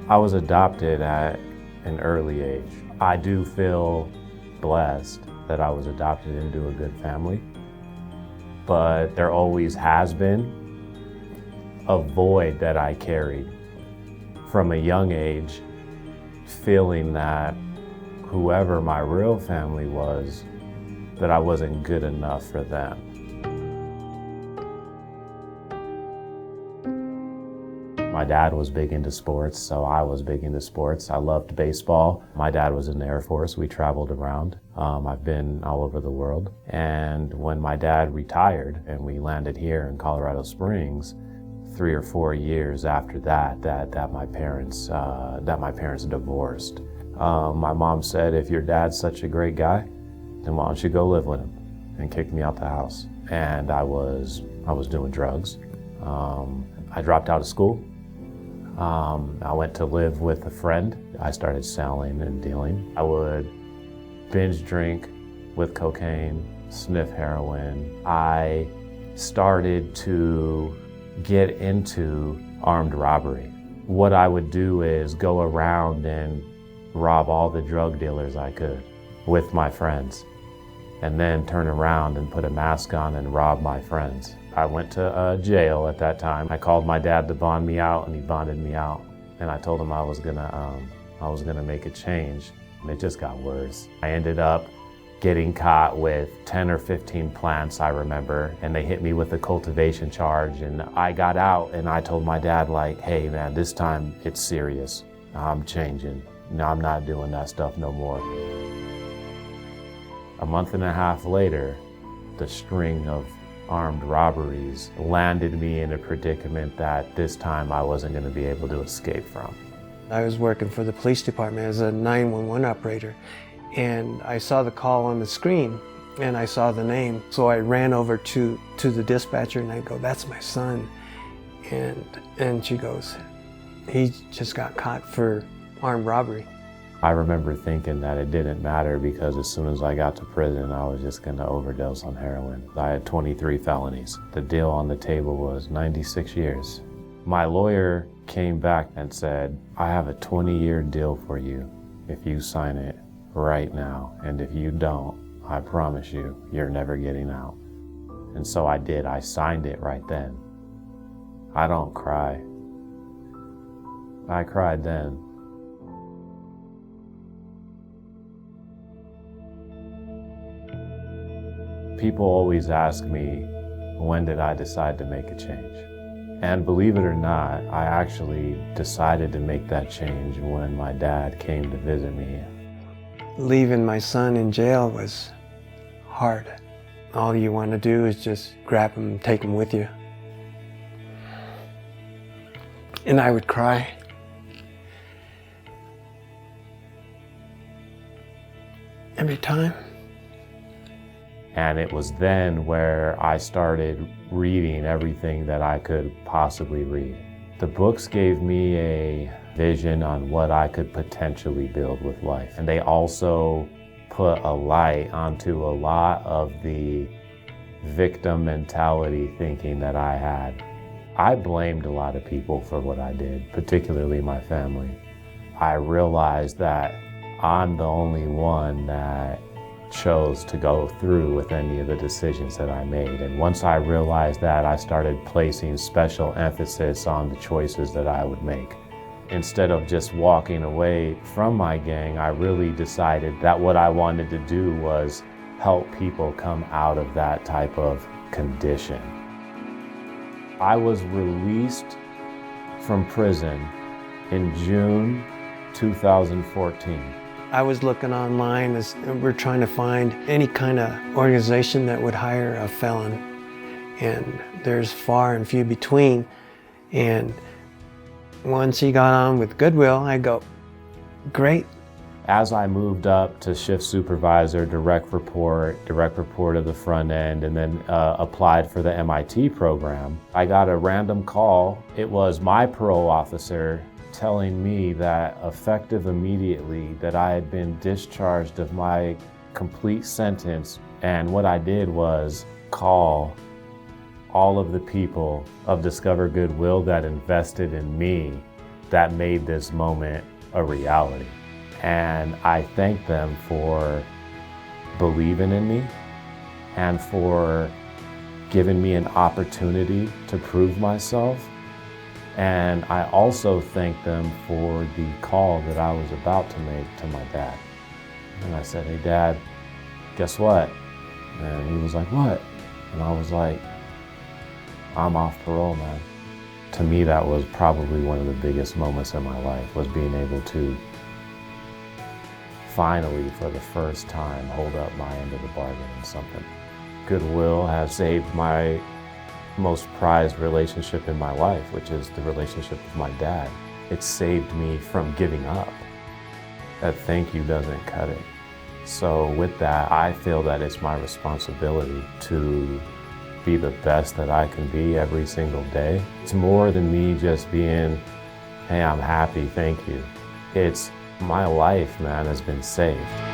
I was adopted at an early age. I do feel blessed that I was adopted into a good family, but there always has been a void that I carried from a young age, feeling that whoever my real family was, that I wasn't good enough for them. My dad was big into sports, so I was big into sports. I loved baseball. My dad was in the Air Force. We traveled around. I've been all over the world. And when my dad retired and we landed here in Colorado Springs, 3 or 4 years after that my parents divorced. My mom said, if your dad's such a great guy, then why don't you go live with him? And kicked me out the house. And I was doing drugs. I dropped out of school. I went to live with a friend. I started selling and dealing. I would binge drink with cocaine, sniff heroin. I started to get into armed robbery. What I would do is go around and rob all the drug dealers I could with my friends, and then turn around and put a mask on and rob my friends. I went to jail at that time. I called my dad to bond me out, and he bonded me out. And I told him I was gonna make a change. And it just got worse. I ended up getting caught with 10 or 15 plants, I remember, and they hit me with a cultivation charge. And I got out, and I told my dad, like, hey man, this time it's serious. I'm changing. No, I'm not doing that stuff no more. A month and a half later, the string of armed robberies landed me in a predicament that this time I wasn't going to be able to escape from. I was working for the police department as a 911 operator, and I saw the call on the screen and I saw the name. So I ran over to the dispatcher and I go, that's my son. And she goes, he just got caught for armed robbery. I remember thinking that it didn't matter because as soon as I got to prison, I was just gonna overdose on heroin. I had 23 felonies. The deal on the table was 96 years. My lawyer came back and said, I have a 20-year deal for you if you sign it right now. And if you don't, I promise you, you're never getting out. And so I did. I signed it right then. I don't cry. I cried then. People always ask me, when did I decide to make a change? And believe it or not, I actually decided to make that change when my dad came to visit me. Leaving my son in jail was hard. All you want to do is just grab him and take him with you. And I would cry. Every time. And it was then where I started reading everything that I could possibly read. The books gave me a vision on what I could potentially build with life. And they also put a light onto a lot of the victim mentality thinking that I had. I blamed a lot of people for what I did, particularly my family. I realized that I'm the only one that chose to go through with any of the decisions that I made. And once I realized that, I started placing special emphasis on the choices that I would make. Instead of just walking away from my gang, I really decided that what I wanted to do was help people come out of that type of condition. I was released from prison in June 2014. I was looking online as we're trying to find any kind of organization that would hire a felon. And there's far and few between. And once he got on with Goodwill, I go, great. As I moved up to shift supervisor, direct report of the front end, and then applied for the MIT program, I got a random call. It was my parole officer telling me that effective immediately that I had been discharged of my complete sentence. And what I did was call all of the people of Discover Goodwill that invested in me that made this moment a reality. And I thank them for believing in me and for giving me an opportunity to prove myself. And I also thank them for the call that I was about to make to my dad. And I said, "Hey Dad, guess what?" And he was like, "What?" And I was like, "I'm off parole, man." To me, that was probably one of the biggest moments in my life, was being able to finally, for the first time, hold up my end of the bargain in something. Goodwill has saved my most prized relationship in my life, which is the relationship with my dad. It saved me from giving up. That thank you doesn't cut it. So with that, I feel that it's my responsibility to be the best that I can be every single day. It's more than me just being, "Hey, I'm happy, thank you." It's my life, man, has been saved.